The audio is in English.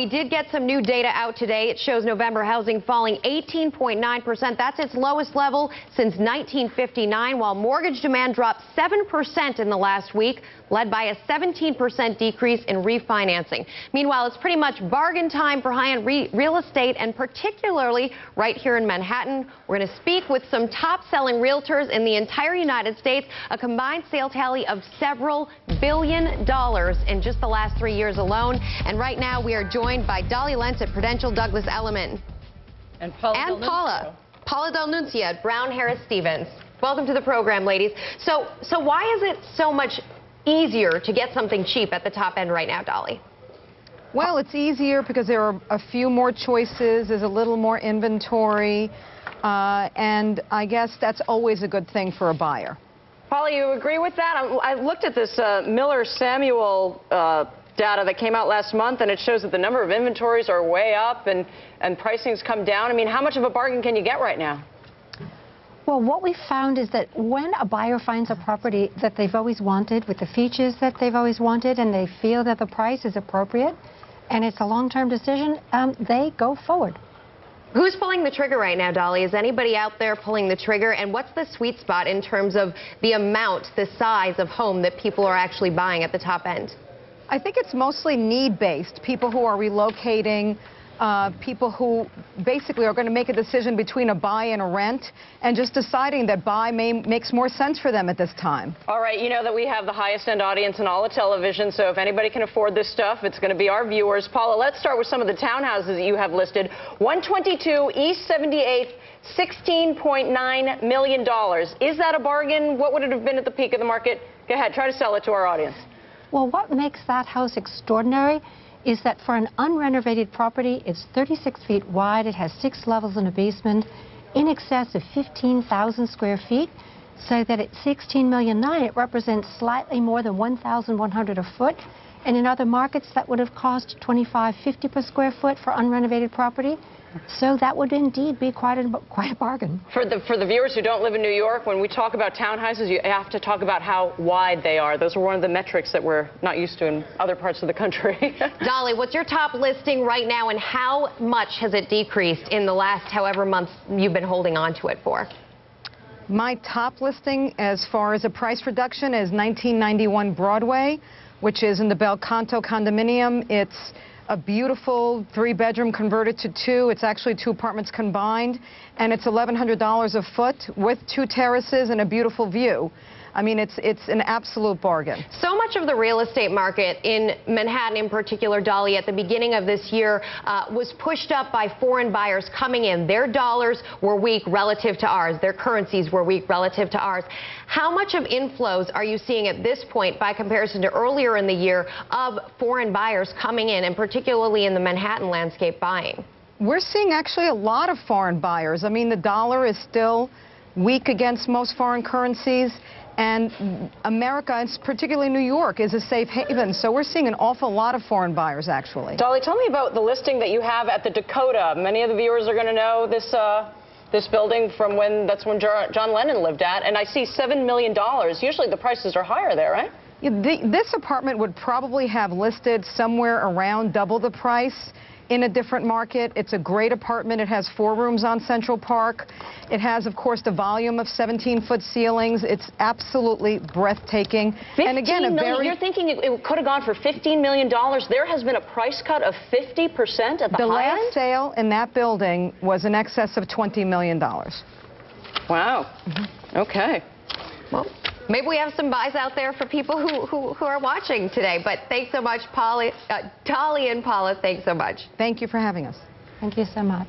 We did get some new data out today. It shows November housing falling 18.9%. That's its lowest level since 1959, while mortgage demand dropped 7% in the last week, led by a 17% decrease in refinancing. Meanwhile, it's pretty much bargain time for high-end real estate, and particularly right here in Manhattan. We're going to speak with some top-selling realtors in the entire United States, a combined sale tally of several $billion in just the last 3 years alone. And right now, we are joined by Dolly Lentz at Prudential Douglas Elliman. And Paula Del Nuncio at Brown Harris Stevens. Welcome to the program, ladies. So why is it so much easier to get something cheap at the top end right now, Dolly? Well, it's easier because there are a few more choices, there's a little more inventory, and I guess that's always a good thing for a buyer. Paula, you agree with that? I looked at this Miller-Samuel data that came out last month, and it shows that the number of inventories are way up and pricing's come down. I mean, how much of a bargain can you get right now? Well, what we found is that when a buyer finds a property that they've always wanted, with the features that they've always wanted, and they feel that the price is appropriate, and it's a long-term decision, they go forward. Who's pulling the trigger right now, Dolly? Is anybody out there pulling the trigger? And what's the sweet spot in terms of the amount, the size of home that people are actually buying at the top end? I think it's mostly need-based, people who are relocating, people who basically are going to make a decision between a buy and a rent, and just deciding that buy makes more sense for them at this time. All right, you know that we have the highest end audience in all of television, so if anybody can afford this stuff, it's going to be our viewers. Paula, let's start with some of the townhouses that you have listed. 122 East 78th, $16.9 million. Is that a bargain? What would it have been at the peak of the market? Go ahead, try to sell it to our audience. Well, what makes that house extraordinary is that for an unrenovated property, it's 36 feet wide, it has 6 levels and a basement, in excess of 15,000 square feet, so that at $16.9 million, it represents slightly more than $1,100 a foot. And in other markets, that would have cost $25.50 per square foot for unrenovated property. So that would indeed be quite a bargain. For the viewers who don't live in New York, when we talk about townhouses, you have to talk about how wide they are. Those are one of the metrics that we're not used to in other parts of the country. Dolly, what's your top listing right now, and how much has it decreased in the last however months you've been holding on to it for? My top listing as far as a price reduction is 1991 Broadway, which is in the Bel Canto condominium. It's a beautiful 3-bedroom converted to 2. It's actually 2 apartments combined, and it's $1,100 a foot with 2 terraces and a beautiful view. I mean, it's an absolute bargain. So much of the real estate market in Manhattan in particular, Dolly, at the beginning of this year was pushed up by foreign buyers coming in. Their dollars were weak relative to ours. Their currencies were weak relative to ours. How much of inflows are you seeing at this point by comparison to earlier in the year of foreign buyers coming in, and particularly in the Manhattan landscape buying? We're seeing actually a lot of foreign buyers. I mean, the dollar is still weak against most foreign currencies. And America, and particularly New York, is a safe haven. So we're seeing an awful lot of foreign buyers, actually. Dolly, tell me about the listing that you have at the Dakota. Many of the viewers are going to know this building from that's when John Lennon lived at. And I see $7 million. Usually the prices are higher there, right? This apartment would probably have listed somewhere around double the price in a different market. It's a great apartment. It has 4 rooms on Central Park. It has, of course, the volume of 17-foot ceilings. It's absolutely breathtaking. And again, you're thinking it could have gone for $15 million. There has been a price cut of 50% at the high end? The last sale in that building was in excess of $20 million. Wow. Okay. Well, maybe we have some buys out there for people who are watching today. But thanks so much, Dolly and Paula. Thanks so much. Thank you for having us. Thank you so much.